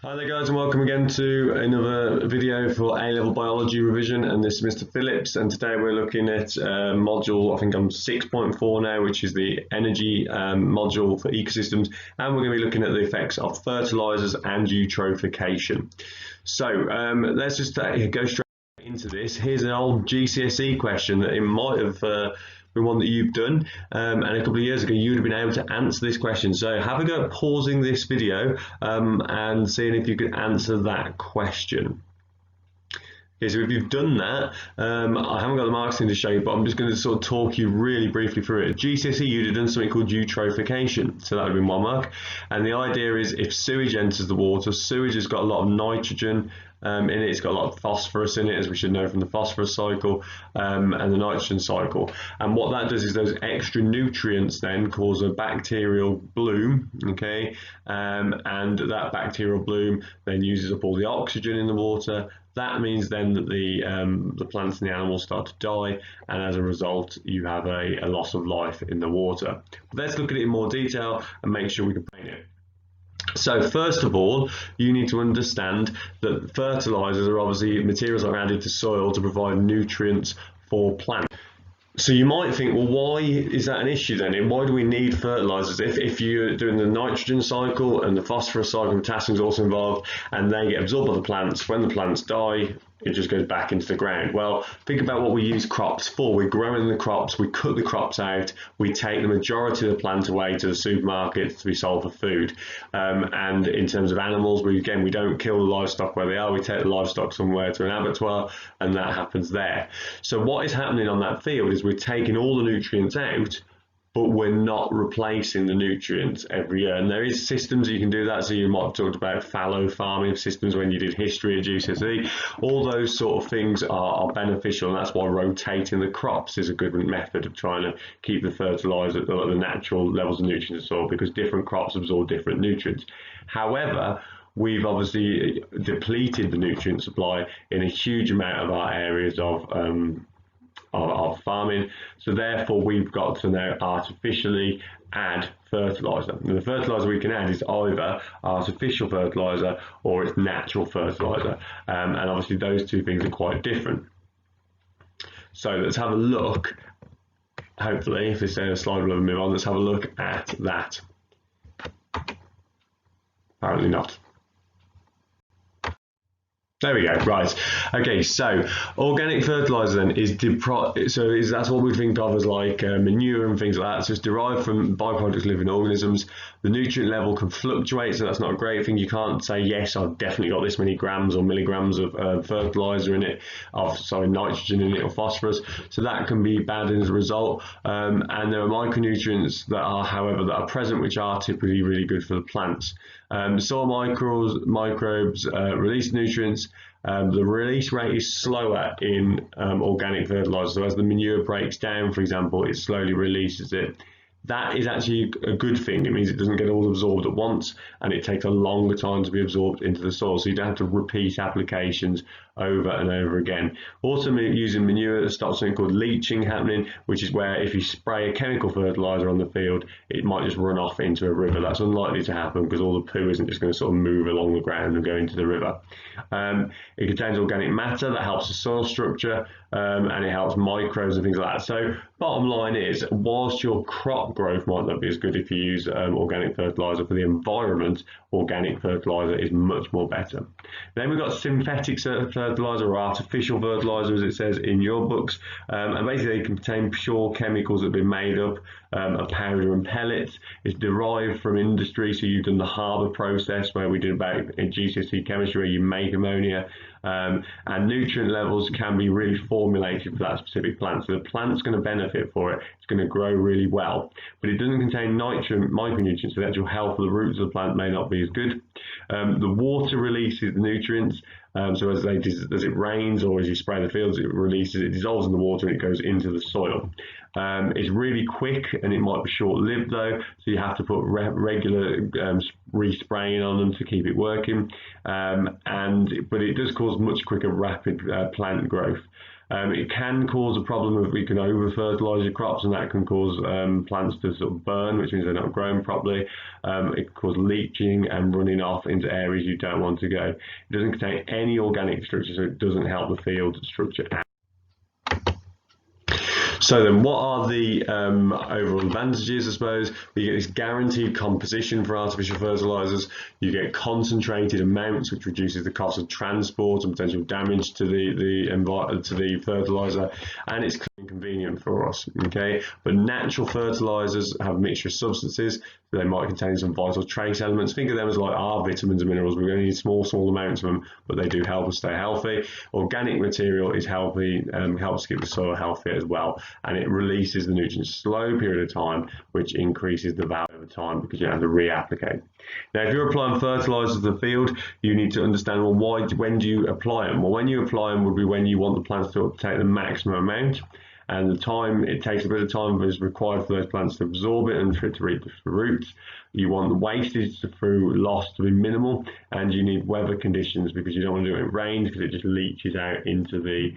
Hi there guys, and welcome again to another video for A-level biology revision, and this is Mr. Phillips, and today we're looking at module, I think I'm 6.4 now, which is the energy module for ecosystems, and we're going to be looking at the effects of fertilizers and eutrophication. So let's just go straight into this. Here's an old GCSE question that it might have been one that you've done, and a couple of years ago you would have been able to answer this question. So have a go at pausing this video and seeing if you could answer that question. Okay, so if you've done that, I haven't got the marks in to show you, but I'm just going to sort of talk you really briefly through it. At GCSE, you'd have done something called eutrophication, so that would have been 1 mark. And the idea is if sewage enters the water, sewage has got a lot of nitrogen in it, it's got a lot of phosphorus in it, as we should know from the phosphorus cycle and the nitrogen cycle. And what that does is those extra nutrients then cause a bacterial bloom, okay? And that bacterial bloom then uses up all the oxygen in the water. That means then that the plants and the animals start to die, and as a result you have a loss of life in the water. But let's look at it in more detail and make sure we can paint it. So first of all, you need to understand that fertilizers are obviously materials that are added to soil to provide nutrients for plants. So you might think, well, why is that an issue then? Why do we need fertilizers if you're doing the nitrogen cycle and the phosphorus cycle, potassium is also involved, and they get absorbed by the plants? When the plants die, it just goes back into the ground. Well, think about what we use crops for. We're growing the crops, we cut the crops out, we take the majority of the plant away to the supermarkets to be sold for food. And in terms of animals, we don't kill the livestock where they are, we take the livestock somewhere to an abattoir, and that happens there. So what is happening on that field is we're taking all the nutrients out, but we're not replacing the nutrients every year. And there is systems you can do that. So you might have talked about fallow farming systems when you did history at GCSE. All those sort of things are beneficial, and that's why rotating the crops is a good method of trying to keep the fertilizer at the natural levels of nutrients in the soil, because different crops absorb different nutrients. However, we've obviously depleted the nutrient supply in a huge amount of our areas of farming, so therefore we've got to now artificially add fertilizer. And the fertilizer we can add is either artificial fertilizer or it's natural fertilizer, and obviously those two things are quite different. So let's have a look. Hopefully, if this slide will move on, let's have a look at that. Apparently not. There we go. Right. Okay. So organic fertilizer then is that's what we think of as like manure and things like that. So it's derived from byproducts of living organisms. The nutrient level can fluctuate, so that's not a great thing. You can't say, yes, I've definitely got this many grams or milligrams of fertilizer in it, nitrogen in it or phosphorus. So that can be bad as a result. And there are micronutrients that are, however, that are present, which are typically really good for the plants. Soil microbes release nutrients. The release rate is slower in organic fertilizer. So as the manure breaks down, for example, it slowly releases it. That is actually a good thing. It means it doesn't get all absorbed at once, and it takes a longer time to be absorbed into the soil. So you don't have to repeat applications over and over again. Also, using manure stops something called leaching happening, which is where if you spray a chemical fertilizer on the field, it might just run off into a river. That's unlikely to happen because all the poo isn't just going to sort of move along the ground and go into the river. It contains organic matter that helps the soil structure, and it helps microbes and things like that. So bottom line is, whilst your crop growth might not be as good if you use organic fertilizer, for the environment, organic fertilizer is much more better. Then we've got synthetic fertilizer or artificial fertilizer, as it says in your books, and basically they contain pure chemicals that have been made up of powder and pellets. It's derived from industry, so you've done the Harbour process where we did about in GCSE chemistry, where you make ammonia. And nutrient levels can be really formulated for that specific plant. So the plant's going to benefit for it. It's going to grow really well. But it doesn't contain micronutrients, so the actual health of the roots of the plant may not be as good. The water releases the nutrients. So as it rains or as you spray the fields, it dissolves in the water and it goes into the soil. It's really quick and it might be short-lived though, so you have to put regular respraying on them to keep it working. But it does cause much quicker rapid plant growth. It can cause a problem if we can over-fertilise your crops, and that can cause plants to sort of burn, which means they're not growing properly. It can cause leaching and running off into areas you don't want to go. It doesn't contain any organic structure, so it doesn't help the field structure out. So then what are the overall advantages, I suppose? You get this guaranteed composition for artificial fertilizers. You get concentrated amounts, which reduces the cost of transport and potential damage to the fertilizer, and it's convenient for us, okay? But natural fertilizers have a mixture of substances. They might contain some vital trace elements. Think of them as like our vitamins and minerals. We only need small amounts of them, but they do help us stay healthy. Organic material is healthy, helps keep the soil healthy as well, and it releases the nutrients in a slow period of time, which increases the value over time because you have to reapplicate. Now, if you're applying fertilizers to the field, you need to understand, well, when do you apply them? Well, when you apply them would be when you want the plants to take the maximum amount. And the time, it takes a bit of time is required for those plants to absorb it and for it to reach the roots. You want the wastage through loss to be minimal, and you need weather conditions because you don't want to do it in rain because it just leaches out into the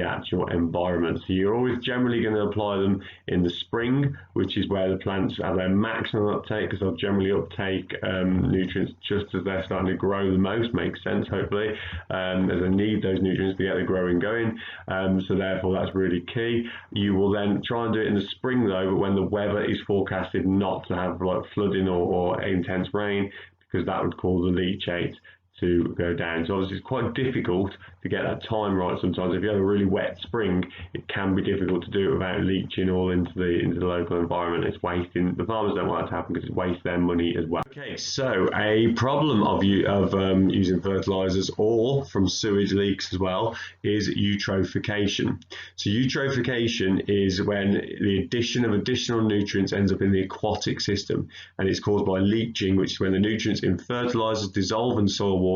actual environment. So you're always generally going to apply them in the spring, which is where the plants have their maximum uptake, because they'll generally uptake nutrients just as they're starting to grow the most. Makes sense, hopefully, as they need those nutrients to get the growing going. So therefore that's really key. You will then try and do it in the spring though, but when the weather is forecasted not to have like flooding or intense rain, because that would cause the leachate to go down. So obviously it's quite difficult to get that time right sometimes. If you have a really wet spring, it can be difficult to do it without leaching all into the local environment. It's wasting, the farmers don't want that to happen because it wastes their money as well. Okay, so a problem of using fertilizers or from sewage leaks as well is eutrophication. So eutrophication is when the addition of additional nutrients ends up in the aquatic system, and it's caused by leaching, which is when the nutrients in fertilizers dissolve in soil water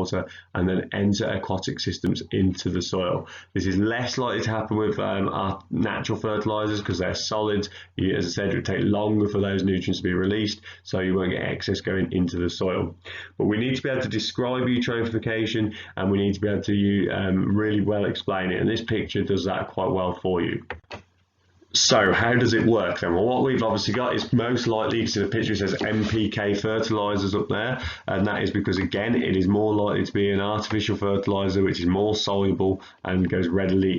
and then enter aquatic systems into the soil. This is less likely to happen with our natural fertilizers because they're solid. As I said, it would take longer for those nutrients to be released, so you won't get excess going into the soil. But we need to be able to describe eutrophication, and we need to be able to really well explain it, and this picture does that quite well for you. So how does it work then? Well, what we've obviously got is most likely, you see the picture, it says NPK fertilizers up there, and that is because, again, it is more likely to be an artificial fertilizer which is more soluble and dissolves readily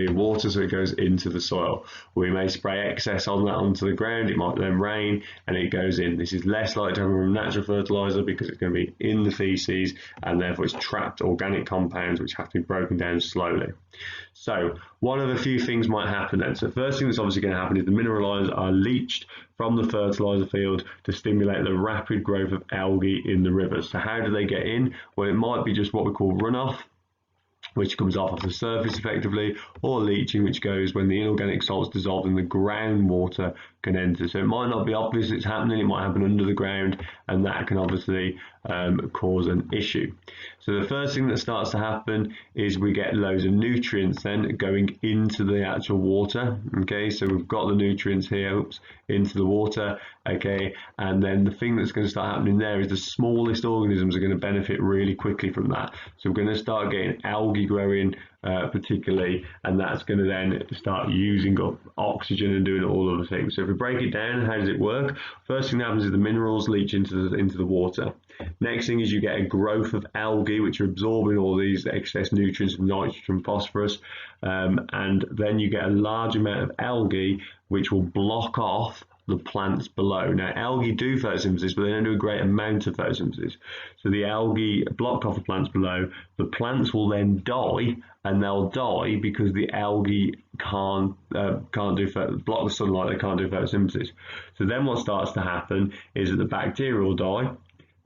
in water, so it goes into the soil. We may spray excess on that onto the ground, it might then rain and it goes in. This is less likely to happen from natural fertilizer because it's going to be in the feces, and therefore it's trapped organic compounds which have to be broken down slowly. So one of a few things might happen then. So the first thing that's obviously going to happen is the mineral ions are leached from the fertilizer field to stimulate the rapid growth of algae in the rivers. So how do they get in? Well, it might be just what we call runoff, which comes off of the surface effectively, or leaching, which goes when the inorganic salts dissolved in the groundwater can enter. So it might not be obvious it's happening, it might happen under the ground, and that can obviously cause an issue. So the first thing that starts to happen is we get loads of nutrients then going into the actual water. Okay, so we've got the nutrients here, into the water. Okay, and then the thing that's going to start happening there is the smallest organisms are going to benefit really quickly from that. So we're going to start getting algae growing particularly, and that's going to then start using up oxygen and doing all of the things. So if we break it down, how does it work? First thing that happens is the minerals leach into the water. Next thing is you get a growth of algae which are absorbing all these excess nutrients of nitrogen, phosphorus, and then you get a large amount of algae which will block off the plants below. Now, algae do photosynthesis, but they don't do a great amount of photosynthesis. So the algae block off the plants below. The plants will then die, and they'll die because the algae can't block the sunlight. They can't do photosynthesis. So then what starts to happen is that the bacteria will die.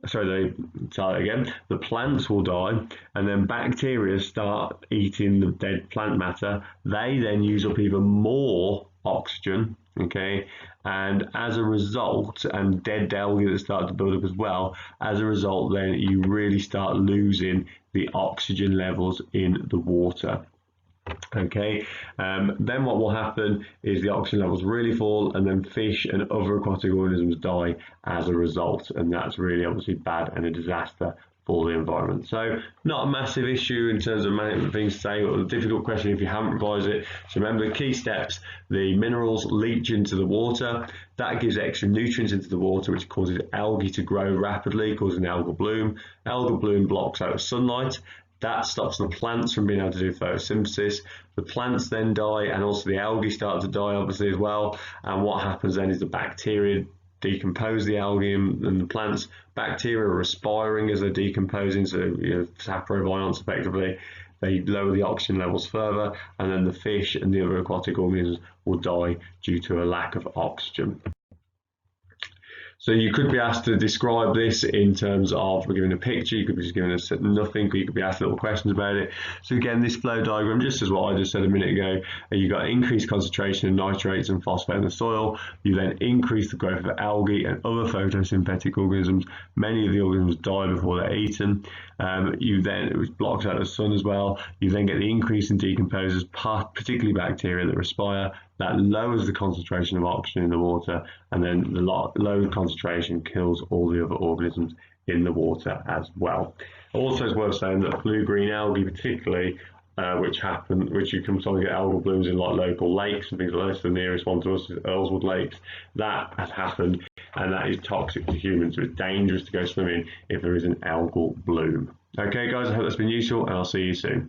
The plants will die, and then bacteria start eating the dead plant matter. They then use up even more oxygen, okay, and as a result, and dead algae that start to build up as well, as a result then you really start losing the oxygen levels in the water. Okay, then what will happen is the oxygen levels really fall, and then fish and other aquatic organisms die as a result, and that's really obviously bad and a disaster for the environment. So not a massive issue in terms of management things to say, but the difficult question if you haven't revised it. So remember the key steps: the minerals leach into the water. That gives extra nutrients into the water, which causes algae to grow rapidly, causing algal bloom. Algal bloom blocks out sunlight. That stops the plants from being able to do photosynthesis. The plants then die, and also the algae start to die, obviously, as well. And what happens then is the bacteria decompose the algae and the plants. Bacteria are respiring as they're decomposing, so saprobionts effectively. They lower the oxygen levels further, and then the fish and the other aquatic organisms will die due to a lack of oxygen. So you could be asked to describe this in terms of, we're given a picture, you could be just given us nothing, you could be asked little questions about it. So again, this flow diagram, just as what I just said a minute ago, you've got increased concentration of nitrates and phosphate in the soil. You then increase the growth of algae and other photosynthetic organisms. Many of the organisms die before they're eaten. Which blocks out the sun as well. You then get the increase in decomposers, particularly bacteria that respire. That lowers the concentration of oxygen in the water, and then the low concentration kills all the other organisms in the water as well. Also, it's worth saying that blue-green algae, particularly, which you can sometimes get algal blooms in like local lakes and things like this. The nearest one to us is Earlswood Lakes. That has happened, and that is toxic to humans. So it's dangerous to go swimming if there is an algal bloom. Okay, guys, I hope that's been useful, and I'll see you soon.